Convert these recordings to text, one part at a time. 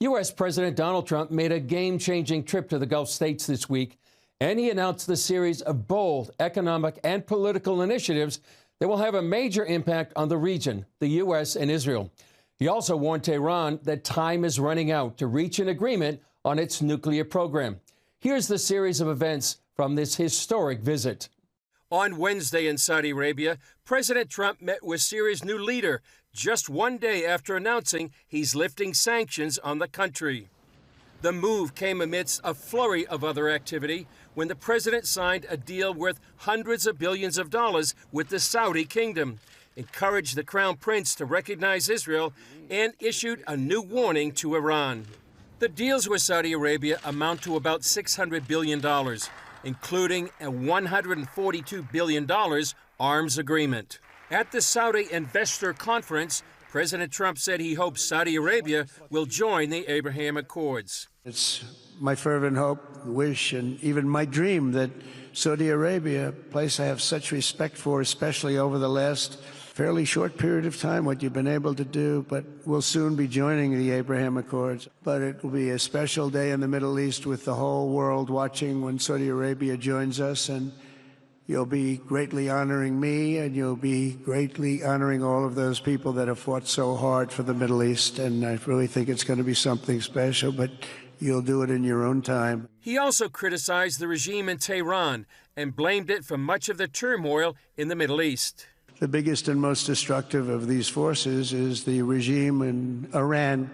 U.S. President Donald Trump made a game-changing trip to the Gulf states this week, and he announced the series of bold economic and political initiatives that will have a major impact on the region, the U.S. and Israel. He also warned Tehran that time is running out to reach an agreement on its nuclear program. Here's the series of events from this historic visit. On Wednesday in Saudi Arabia, President Trump met with Syria's new leader just one day after announcing he's lifting sanctions on the country. The move came amidst a flurry of other activity when the president signed a deal worth hundreds of billions of dollars with the Saudi kingdom, encouraged the crown prince to recognize Israel, and issued a new warning to Iran. The deals with Saudi Arabia amount to about $600 billion, including a $142 billion arms agreement. At the Saudi Investor Conference, President Trump said he hopes Saudi Arabia will join the Abraham Accords. It's my fervent hope, wish, and even my dream that Saudi Arabia, a place I have such respect for, especially over the last fairly short period of time, what you've been able to do, but we'll soon be joining the Abraham Accords. But it will be a special day in the Middle East with the whole world watching when Saudi Arabia joins us, and you'll be greatly honoring me, and you'll be greatly honoring all of those people that have fought so hard for the Middle East, and I really think it's going to be something special, but you'll do it in your own time. He also criticized the regime in Tehran and blamed it for much of the turmoil in the Middle East. The biggest and most destructive of these forces is the regime in Iran,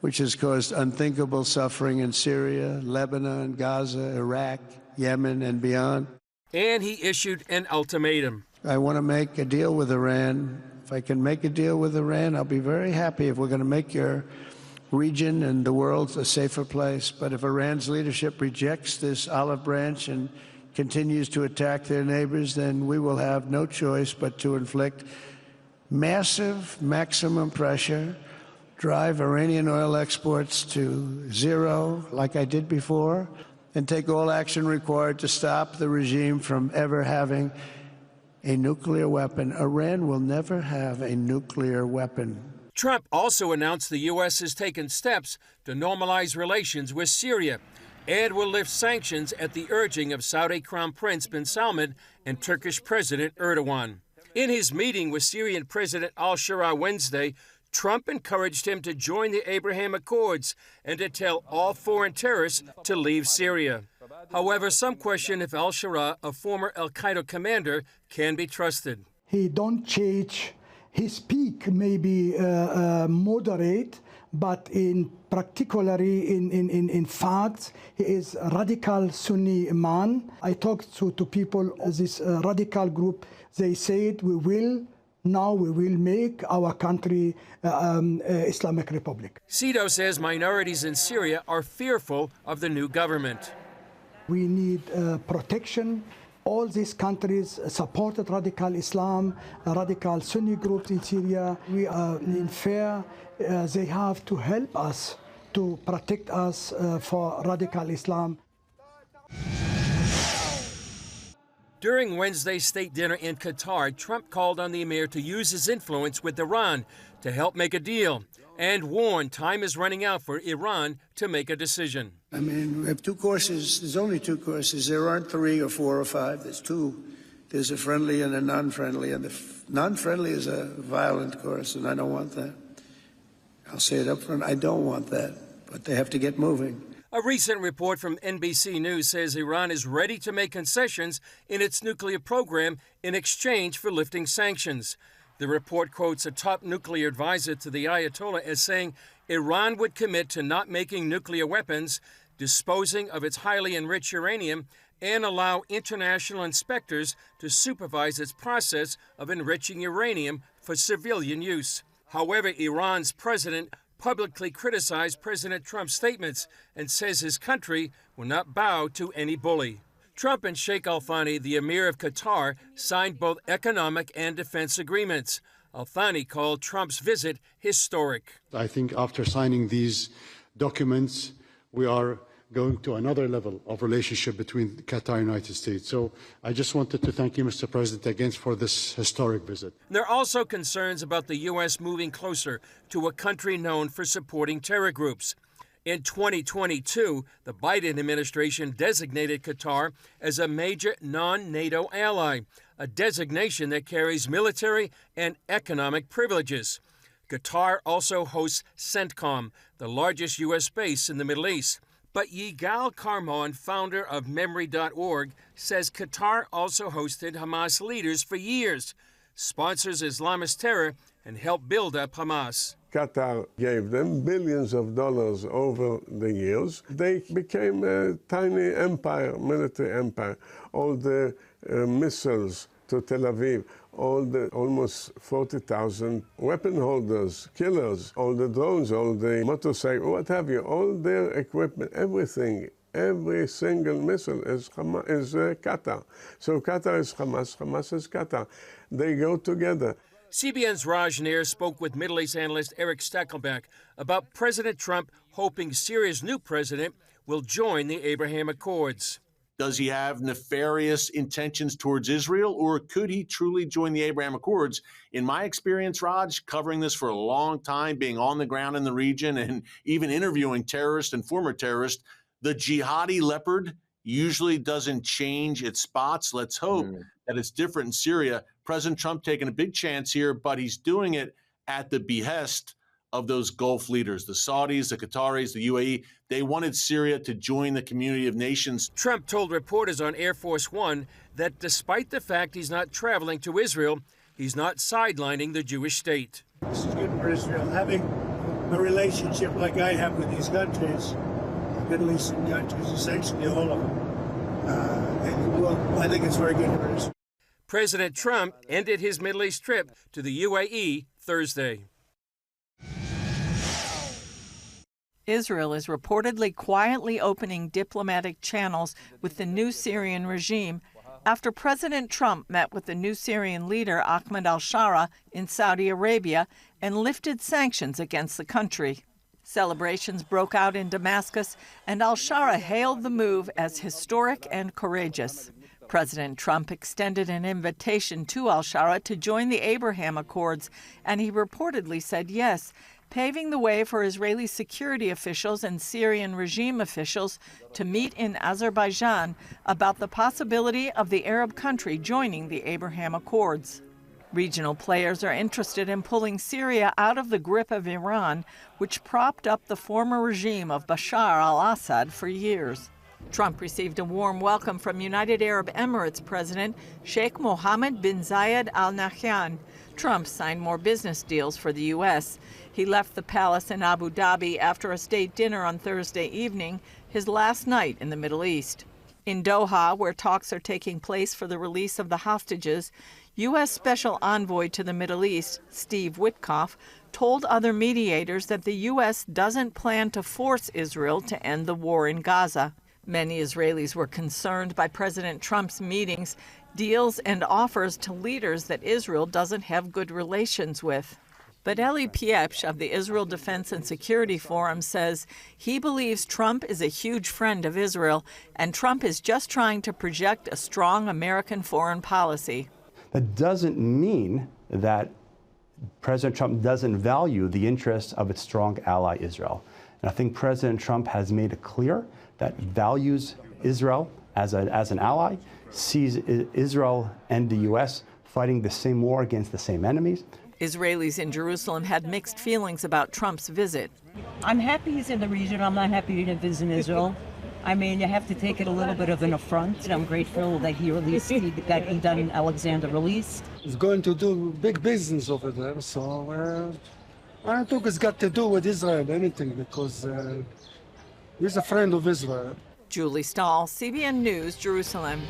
which has caused unthinkable suffering in Syria, Lebanon, Gaza, Iraq, Yemen, and beyond. And he issued an ultimatum. I want to make a deal with Iran. If I can make a deal with Iran, I'll be very happy if we're going to make your region and the world a safer place. But if Iran's leadership rejects this olive branch and continues to attack their neighbors, then we will have no choice but to inflict massive maximum pressure, drive Iranian oil exports to zero like I did before, and take all action required to stop the regime from ever having a nuclear weapon. Iran will never have a nuclear weapon. Trump also announced the U.S. has taken steps to normalize relations with Syria and will lift sanctions at the urging of Saudi Crown Prince bin Salman and Turkish President Erdogan. In his meeting with Syrian President al-Shara Wednesday, Trump encouraged him to join the Abraham Accords and to tell all foreign terrorists to leave Syria. However, some question if al-Shara, a former al-Qaeda commander, can be trusted. He don't change. He speak maybe moderate, but particularly in facts, he is a radical Sunni man. I talked to people, this radical group, they said we will make our country Islamic Republic. Cito says minorities in Syria are fearful of the new government. We need protection. All these countries supported radical Islam, radical Sunni groups in Syria. We are in fear. They have to help us to protect us for radical Islam. During Wednesday's state dinner in Qatar, Trump called on the emir to use his influence with Iran to help make a deal and warned time is running out for Iran to make a decision. I mean, we have two courses. There's only two courses. There aren't 3 or 4 or 5. There's 2. There's a friendly and a non-friendly. And the non-friendly is a violent course, and I don't want that. I'll say it up front. I don't want that. But they have to get moving. A recent report from NBC News says Iran is ready to make concessions in its nuclear program in exchange for lifting sanctions. The report quotes a top nuclear advisor to the Ayatollah as saying Iran would commit to not making nuclear weapons, disposing of its highly enriched uranium, and allow international inspectors to supervise its process of enriching uranium for civilian use. However, Iran's president publicly criticized President Trump's statements and says his country will not bow to any bully. Trump and Sheikh Al Thani, the Emir of Qatar, signed both economic and defense agreements. Al Thani called Trump's visit historic. I think after signing these documents, we are going to another level of relationship between Qatar and the United States. So I just wanted to thank you, Mr. President, again for this historic visit. There are also concerns about the U.S. moving closer to a country known for supporting terror groups. In 2022, the Biden administration designated Qatar as a major non-NATO ally, a designation that carries military and economic privileges. Qatar also hosts CENTCOM, the largest U.S. base in the Middle East. But Yigal Karmon, founder of Memory.org, says Qatar also hosted Hamas leaders for years, sponsors Islamist terror, and helped build up Hamas. Qatar gave them billions of dollars over the years. They became a tiny empire, military empire. All the missiles to Tel Aviv, all the almost 40,000 weapon holders, killers, all the drones, all the motorcycles, what have you, all their equipment, everything, every single missile is Qatar. So Qatar is Hamas, Hamas is Qatar. They go together. CBN's Raj Nair spoke with Middle East analyst Eric Stackelbeck about President Trump hoping Syria's new president will join the Abraham Accords. Does he have nefarious intentions towards Israel, or could he truly join the Abraham Accords? In my experience, Raj, covering this for a long time, being on the ground in the region and even interviewing terrorists and former terrorists, the jihadi leopard usually doesn't change its spots. Let's hope that it's different in Syria. President Trump taking a big chance here, but he's doing it at the behest of those Gulf leaders, the Saudis, the Qataris, the UAE. They wanted Syria to join the community of nations. Trump told reporters on Air Force One that despite the fact he's not traveling to Israel, he's not sidelining the Jewish state. This is good for Israel. Having a relationship like I have with these countries, Middle Eastern countries, essentially all of them, I think it's very good for Israel. President Trump ended his Middle East trip to the UAE Thursday. Israel is reportedly quietly opening diplomatic channels with the new Syrian regime after President Trump met with the new Syrian leader Ahmed al-Shara in Saudi Arabia and lifted sanctions against the country. Celebrations broke out in Damascus, and al-Shara hailed the move as historic and courageous. President Trump extended an invitation to al-Shara to join the Abraham Accords, and he reportedly said yes, paving the way for Israeli security officials and Syrian regime officials to meet in Azerbaijan about the possibility of the Arab country joining the Abraham Accords. Regional players are interested in pulling Syria out of the grip of Iran, which propped up the former regime of Bashar al-Assad for years. Trump received a warm welcome from United Arab Emirates President Sheikh Mohammed bin Zayed Al Nahyan. Trump signed more business deals for the U.S. He left the palace in Abu Dhabi after a state dinner on Thursday evening, his last night in the Middle East. In Doha, where talks are taking place for the release of the hostages, U.S. Special Envoy to the Middle East, Steve Witkoff, told other mediators that the U.S. doesn't plan to force Israel to end the war in Gaza. Many Israelis were concerned by President Trump's meetings, deals, and offers to leaders that Israel doesn't have good relations with. But Eli Piepsh of the Israel Defense and Security Forum says he believes Trump is a huge friend of Israel, and Trump is just trying to project a strong American foreign policy. That doesn't mean that President Trump doesn't value the interests of its strong ally, Israel. And I think President Trump has made it clear that values Israel as an ally, sees Israel and the U.S. fighting the same war against the same enemies. Israelis in Jerusalem had mixed feelings about Trump's visit. I'm happy he's in the region. I'm not happy to visit Israel. I mean, you have to take it a little bit of an affront. I'm grateful that he released, that Idan Alexander released. He's going to do big business over there, so I don't think it's got to do with Israel, anything, because he's a friend of Israel. Julie Stahl, CBN News, Jerusalem.